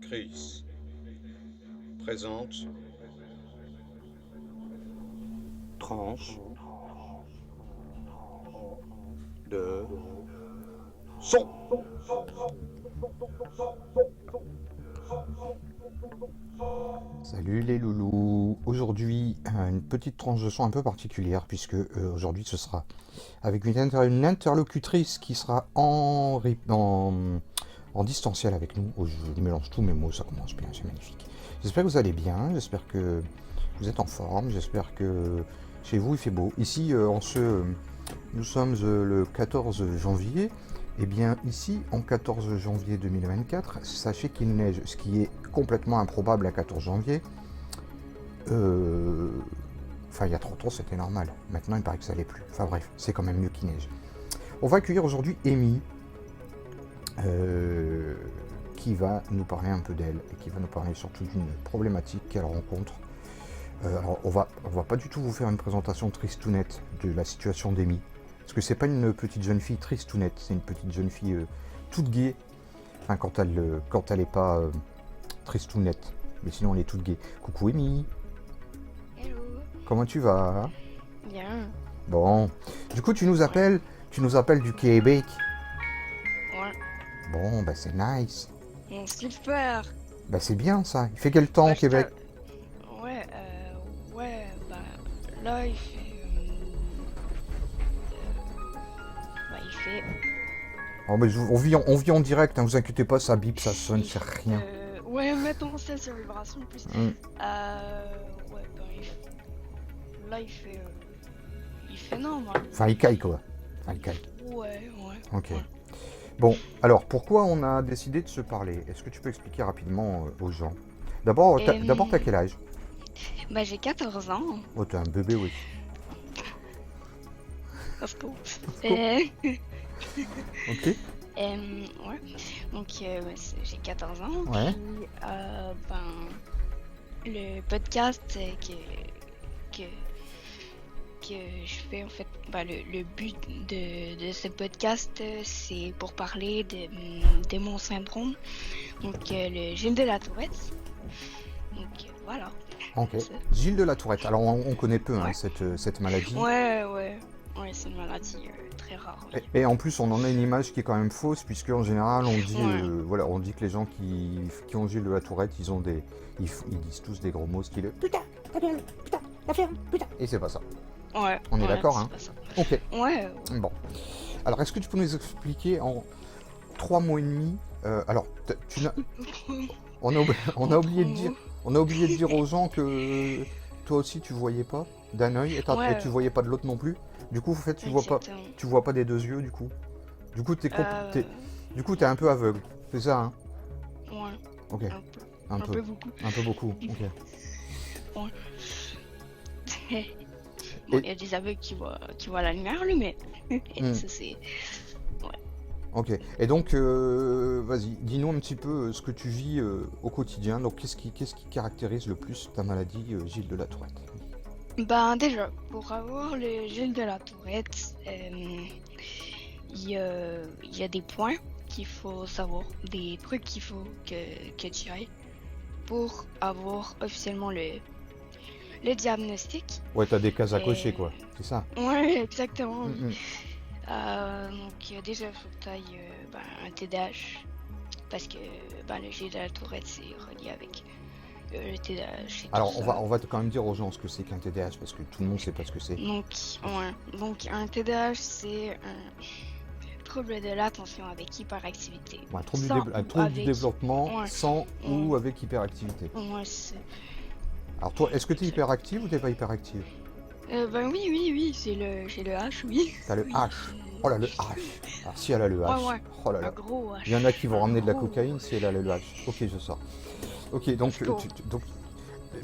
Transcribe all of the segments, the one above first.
Chris présente tranche de son. Salut les loulous. Aujourd'hui, une petite tranche de son un peu particulière puisque aujourd'hui ce sera avec une interlocutrice qui sera en distanciel avec nous. Oh, je mélange tous mes mots, ça commence bien, c'est magnifique. J'espère que vous allez bien, j'espère que vous êtes en forme, j'espère que chez vous il fait beau. Ici, nous sommes le 14 janvier. Eh bien, ici, en 14 janvier 2024, sachez qu'il neige, ce qui est complètement improbable à 14 janvier. Enfin, il y a 30 ans, c'était normal. Maintenant, il paraît que ça l'est plus. Enfin bref, c'est quand même mieux qu'il neige. On va accueillir aujourd'hui Amy, qui va nous parler un peu d'elle, et qui va nous parler surtout d'une problématique qu'elle rencontre. Alors, on va pas du tout vous faire une présentation tristounette de la situation d'Amy. Parce que c'est pas une petite jeune fille tristounette, c'est une petite jeune fille toute gaie. Enfin, quand elle est pas tristounette. Mais sinon, elle est toute gaie. Coucou Amy. Hello. Comment tu vas? Bien. Bon. Du coup, tu nous appelles du Québec. Ouais. Bon, bah c'est nice. Super. Bah c'est bien ça. Il fait quel temps au Québec? Ouais, bah là il fait. Bah il fait. Oh, mais on vit en direct, hein, vous inquiétez pas, ça bip, ça sonne, c'est rien. Ouais, mettons ça sur vibration en plus. Ouais, bah là il fait. Il fait normal. Enfin, il caille quoi. Enfin, il caille. Ouais. Ok. Ouais. Bon, alors pourquoi on a décidé de se parler? Est-ce que tu peux expliquer rapidement aux gens? D'abord, t'as quel âge? Bah j'ai 14 ans. Oh, t'es un bébé, oui. Let's go. Ok. Ouais. Donc j'ai 14 ans. Ouais. Puis ben le podcast que je fais en fait, le but de ce podcast c'est pour parler de mon syndrome, donc le Gilles de la Tourette. Donc voilà. Ok. Gilles de la Tourette. Alors on connaît peu Ouais. cette maladie. Ouais, c'est une maladie très rare. Oui. Et en plus, on en a une image qui est quand même fausse, puisque en général, on dit, Ouais. on dit que les gens qui ont Gilles de la Tourette, ils disent tous des gros mots, style putain, ta gueule, putain, la ferme, putain. Et c'est pas ça. Ouais. On est d'accord, hein? Pas ça. Ok. Ouais. Bon. Alors, est-ce que tu peux nous expliquer en 3 mots et demi? Alors, on a oublié de dire, aux gens que toi aussi tu voyais pas d'un œil et tu voyais pas de l'autre non plus. Du coup, en fait, tu vois pas des deux yeux, du coup. Du coup, t'es un peu aveugle. C'est ça, hein? Ouais. Ok. Un peu beaucoup. Un peu beaucoup. Ok. Ouais. Bon, il y a des aveugles qui voient la lumière, lui, mais ça c'est. Ok. Et donc, vas-y, dis-nous un petit peu ce que tu vis au quotidien. Donc, qu'est-ce qui caractérise le plus ta maladie, Gilles de la Tourette? Ben déjà, pour avoir le Gilles de la Tourette, il y a des points qu'il faut savoir, des trucs qu'il faut que tu ailles pour avoir officiellement le diagnostic. Ouais, t'as des cases à cocher, quoi. C'est ça? Ouais, exactement. Donc déjà, il faut que tu ailles un TDAH, parce que le Gilles de la Tourette, c'est relié avec le TDAH. Alors, on va quand même dire aux gens ce que c'est qu'un TDAH, parce que tout le monde sait pas ce que c'est. Donc un TDAH, c'est un trouble de l'attention avec hyperactivité. Ouais, un trouble du développement sans ou avec hyperactivité. Ouais, c'est... Alors toi, est-ce que tu es hyperactive ou t'es pas hyperactive? Oui, j'ai le H, oui. T'as le H. Oh là, le H. Alors si elle a le H. Ouais. Oh là là. Un gros H. Il y en a qui vont ramener de la cocaïne si elle a le H. Ok, je sors. Ok, donc,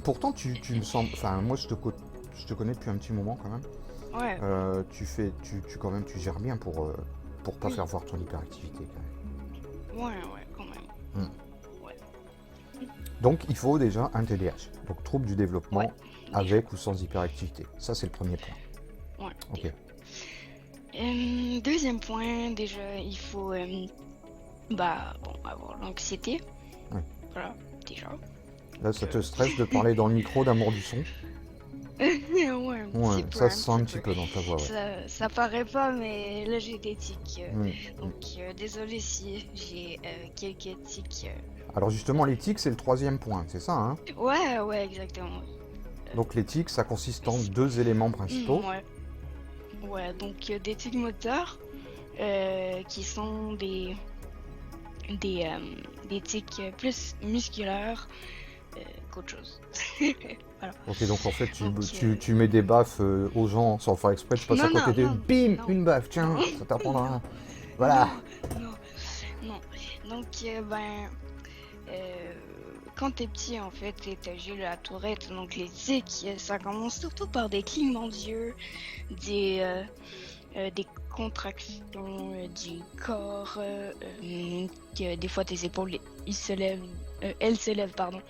pourtant tu me sembles... Enfin, moi je te connais depuis un petit moment quand même. Ouais. Tu gères bien pour pas faire voir ton hyperactivité quand même. Ouais, quand même. Ouais. Donc il faut déjà un TDAH. Donc trouble du développement avec ou sans hyperactivité. Ça c'est le premier point. Ouais. Ok. Deuxième point, déjà, il faut avoir l'anxiété. Ouais. voilà, déjà. Là, ça te stresse de parler dans le micro d'amour du son? Ouais, un petit Ouais, peu, ça un se sent un petit petit peu dans ta voix, ouais. Ça paraît pas, mais là j'ai des tics. Mm. Donc désolé si j'ai quelques tics. Alors justement, l'éthique, c'est le troisième point, c'est ça, hein? Ouais, exactement. Donc l'éthique, ça consiste en 2 éléments principaux. Ouais, donc des tics moteurs qui sont des tics plus musculaires qu'autre chose. Voilà. Ok, donc en fait, Donc, tu mets des baffes aux gens sans faire exprès, tu passes à côté d'eux, bim, non, une baffe, tiens, non, ça t'apprendra. Voilà. non. Donc, quand t'es petit, en fait, et t'as eu la tourette, donc les tics, ça commence surtout par des clignements d'yeux, des contractions du corps, que des fois tes épaules, elles se lèvent, pardon,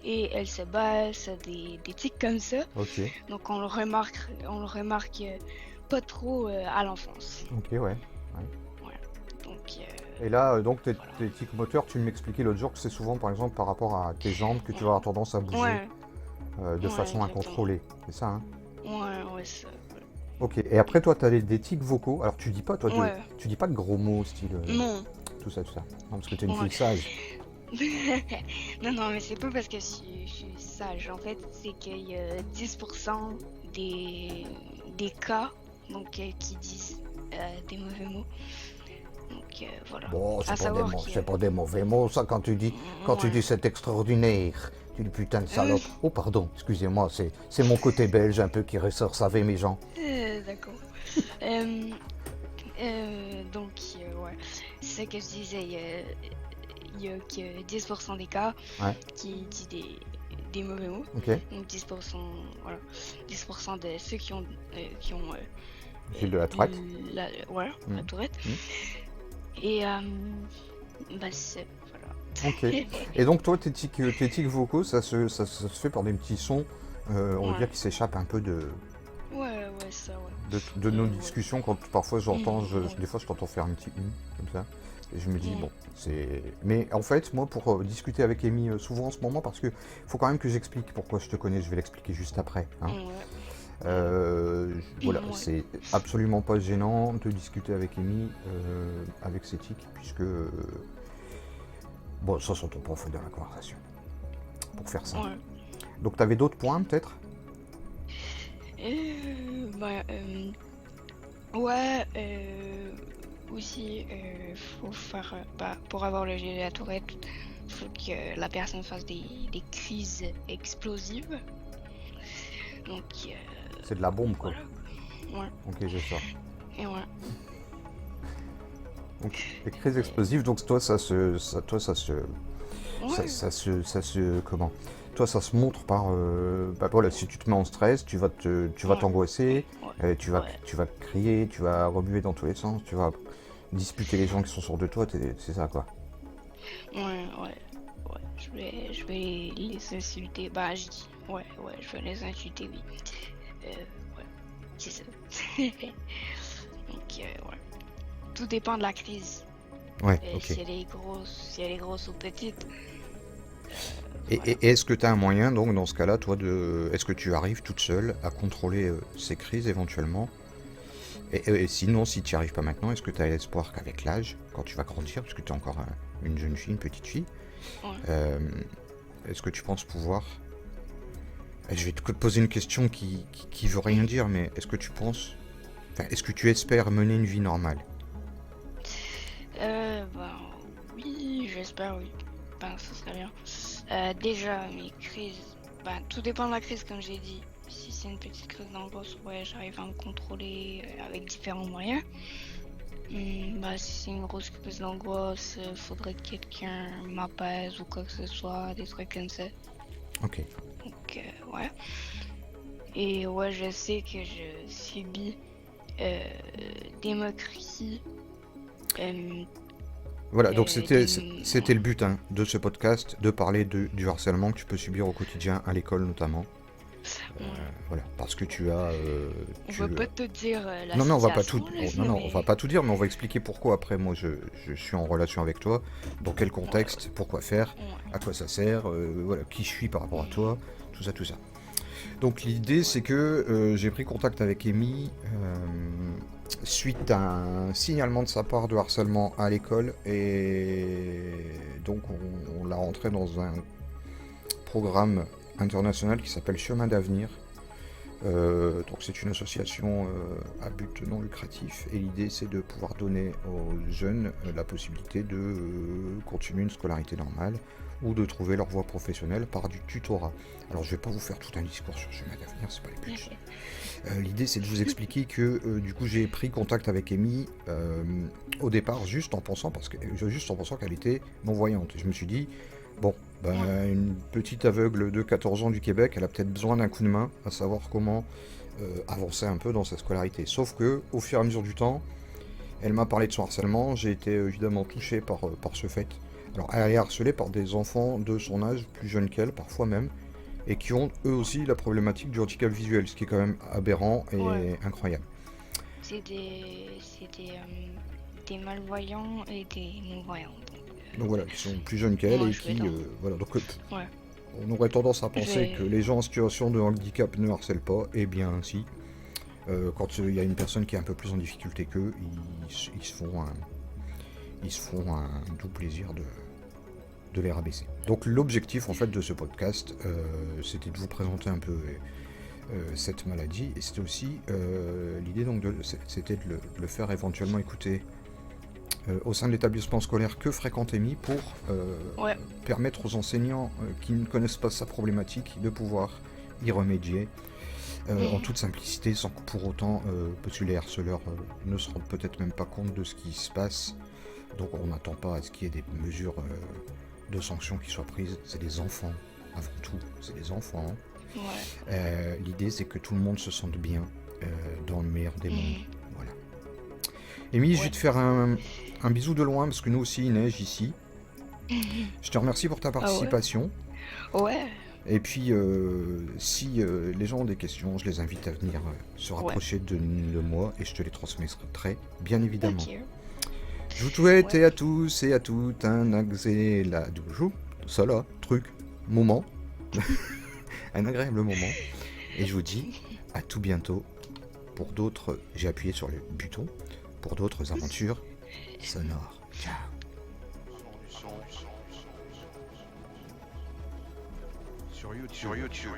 et elles se baissent, des tics comme ça. Ok, Donc on le remarque pas trop à l'enfance. ok, ouais. Donc, Et là, donc tes tics moteurs, tu m'expliquais l'autre jour que c'est souvent, par exemple, par rapport à tes jambes que tu vas avoir tendance à bouger de façon exactement. incontrôlée. C'est ça, hein? Ouais, ça. Ok, et après, toi, tu as des tics vocaux. Alors, tu dis pas, toi, Ouais. tu dis pas de gros mots, style Non. tout ça. Non, parce que t'es une Ouais. fille sage. non, mais c'est pas parce que je suis sage. En fait, c'est qu'il y a 10% des cas donc, qui disent des mauvais mots. Donc voilà. Bon, À savoir qu'il y a- c'est pas des mauvais mots, ça, quand tu dis c'est extraordinaire. Tu dis putain de salope. Oh, pardon, excusez-moi, c'est mon côté belge un peu qui ressort, savez, mes gens. D'accord. Donc, ouais, c'est ça que je disais. Il y a que 10% des cas qui disent des mauvais mots. Ok. Donc 10%, voilà. 10% de ceux qui ont Fil de la tourette. la tourette. Et bah c'est voilà. Ok. Et donc toi, tes tics vocaux, ça se fait par des petits sons, on va dire, qui s'échappent un peu de nos discussions. Quand parfois j'entends, des fois je t'entends faire un petit comme ça. Et je me dis, bon, c'est... Mais en fait, moi, pour discuter avec Amy souvent en ce moment, parce que faut quand même que j'explique pourquoi je te connais, je vais l'expliquer juste après. Hein. Voilà, c'est absolument pas gênant de discuter avec Amy, avec ses tics, puisque... bon, ça s'entend pas en fait dans la conversation, pour faire ça. Donc, t'avais d'autres points, peut-être? Aussi, faut faire, pour avoir le jet de la tourette, faut que la personne fasse des crises explosives. Donc, c'est de la bombe, quoi. Voilà. Ok, j'ai ça. Et voilà. Donc, les crises explosives, donc toi, ça se comment? Toi, ça se montre par, voilà, si tu te mets en stress, tu vas t'angoisser, tu vas crier, tu vas remuer dans tous les sens, tu vas disputer les gens qui sont autour de toi, c'est ça, quoi. Ouais, je vais les insulter, je dis, je vais les insulter, oui. C'est ça. Donc, tout dépend de la crise. Ok. Si elle est grosse ou petite. Et est-ce que tu as un moyen, donc, dans ce cas-là, toi, est-ce que tu arrives toute seule à contrôler ces crises éventuellement? Et sinon, si tu n'y arrives pas maintenant, est-ce que tu as l'espoir qu'avec l'âge, quand tu vas grandir, parce que tu es encore une jeune fille, une petite fille, est-ce que tu penses pouvoir... Je vais te poser une question qui veut rien dire, mais est-ce que tu penses... est-ce que tu espères mener une vie normale? Oui, j'espère, oui. Ça serait bien. Déjà, mes crises... tout dépend de la crise, comme j'ai dit. Si c'est une petite crise d'angoisse, j'arrive à me contrôler avec différents moyens. Si c'est une grosse crise d'angoisse, faudrait que quelqu'un m'apaise ou quoi que ce soit, des trucs comme ça. Ok. Donc, Et je sais que je subis des moqueries. Voilà, donc c'était le but de ce podcast, de parler du harcèlement que tu peux subir au quotidien, à l'école notamment. Ouais. Voilà, parce que tu as... On tu, va pas te dire la Non, non, on va pas tout, situation, là, non, non, on mais... va pas tout dire, mais on va expliquer pourquoi après moi je suis en relation avec toi, dans quel contexte, pourquoi faire, Ouais. à quoi ça sert, voilà, qui je suis par rapport à toi, tout ça, tout ça. Donc l'idée c'est que j'ai pris contact avec Amy suite à un signalement de sa part de harcèlement à l'école et donc on l'a rentré dans un programme international qui s'appelle Chemin d'avenir. Donc c'est une association à but non lucratif et l'idée c'est de pouvoir donner aux jeunes la possibilité de continuer une scolarité normale ou de trouver leur voie professionnelle par du tutorat. Alors je vais pas vous faire tout un discours sur Chemin d'avenir, c'est pas les buts. L'idée c'est de vous expliquer que du coup j'ai pris contact avec Amy au départ juste en pensant qu'elle était non-voyante. Et je me suis dit, bon, une petite aveugle de 14 ans du Québec, elle a peut-être besoin d'un coup de main à savoir comment avancer un peu dans sa scolarité. Sauf que au fur et à mesure du temps, elle m'a parlé de son harcèlement, j'ai été évidemment touché par ce fait. Alors elle est harcelée par des enfants de son âge, plus jeunes qu'elle parfois même, et qui ont eux aussi la problématique du handicap visuel, ce qui est quand même aberrant et Ouais. incroyable. C'est des malvoyants et des non-voyants. Donc voilà, qui sont plus jeunes qu'elle Moi, et je vais qui... dans... voilà, donc Ouais. on aurait tendance à Je penser que vais... les gens en situation de handicap ne harcèlent pas, eh bien si. Quand il y a une personne qui est un peu plus en difficulté qu'eux, ils se font un doux plaisir de les rabaisser. Donc l'objectif en fait de ce podcast, c'était de vous présenter un peu cette maladie, et c'était aussi l'idée donc c'était de le faire éventuellement écouter au sein de l'établissement scolaire que fréquente Amy pour Ouais. permettre aux enseignants qui ne connaissent pas sa problématique de pouvoir y remédier en toute simplicité, sans que pour autant, parce que les harceleurs ne se rendent peut-être même pas compte de ce qui se passe, donc on n'attend pas à ce qu'il y ait des mesures de sanctions qui soient prises. C'est des enfants, avant tout, c'est des enfants. Ouais. L'idée c'est que tout le monde se sente bien dans le meilleur des mondes. Voilà. Amy, je vais te faire un bisou de loin, parce que nous aussi il neige ici. Je te remercie pour ta participation. Ouais. Et puis, si les gens ont des questions, je les invite à venir se rapprocher de moi et je te les transmettrai, bien évidemment. Ok. Je vous souhaite à tous et à toutes un agréable moment, un agréable moment. Et je vous dis à tout bientôt pour d'autres, j'ai appuyé sur le bouton, pour d'autres aventures sonores. Ciao. Sur YouTube.